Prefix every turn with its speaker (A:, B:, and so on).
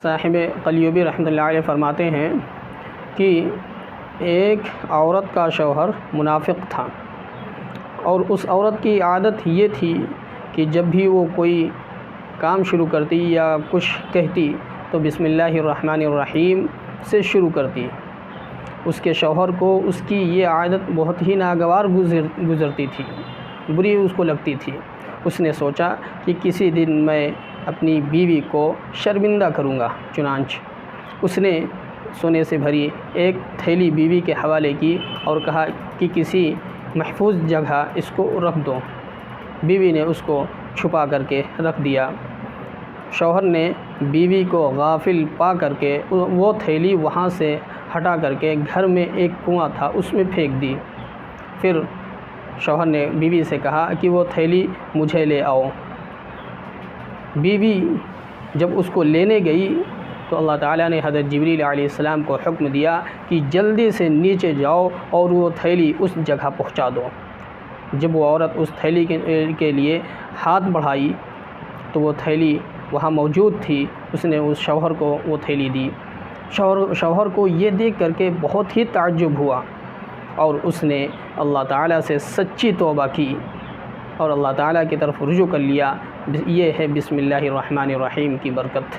A: صاحب قلیوبی رحمۃ اللہ علیہ فرماتے ہیں کہ ایک عورت کا شوہر منافق تھا، اور اس عورت کی عادت یہ تھی کہ جب بھی وہ کوئی کام شروع کرتی یا کچھ کہتی تو بسم اللہ الرحمن الرحیم سے شروع کرتی۔ اس کے شوہر کو اس کی یہ عادت بہت ہی ناگوار گزرتی تھی، بری اس کو لگتی تھی۔ اس نے سوچا کہ کسی دن میں اپنی بیوی کو شرمندہ کروں گا، چنانچہ اس نے سونے سے بھری ایک تھیلی بیوی کے حوالے کی اور کہا کہ کسی محفوظ جگہ اس کو رکھ دو۔ بیوی نے اس کو چھپا کر کے رکھ دیا۔ شوہر نے بیوی کو غافل پا کر کے وہ تھیلی وہاں سے ہٹا کر کے گھر میں ایک کنواں تھا اس میں پھینک دی۔ پھر شوہر نے بیوی سے کہا کہ وہ تھیلی مجھے لے آؤ۔ بیوی جب اس کو لینے گئی تو اللہ تعالیٰ نے حضرت جبریل علیہ السلام کو حکم دیا کہ جلدی سے نیچے جاؤ اور وہ تھیلی اس جگہ پہنچا دو۔ جب وہ عورت اس تھیلی کے لیے ہاتھ بڑھائی تو وہ تھیلی وہاں موجود تھی۔ اس نے اس شوہر کو وہ تھیلی دی۔ شوہر کو یہ دیکھ کر کے بہت ہی تعجب ہوا، اور اس نے اللہ تعالیٰ سے سچی توبہ کی اور اللہ تعالیٰ کی طرف رجوع کر لیا۔ یہ ہے بسم اللہ الرحمن الرحیم کی برکت۔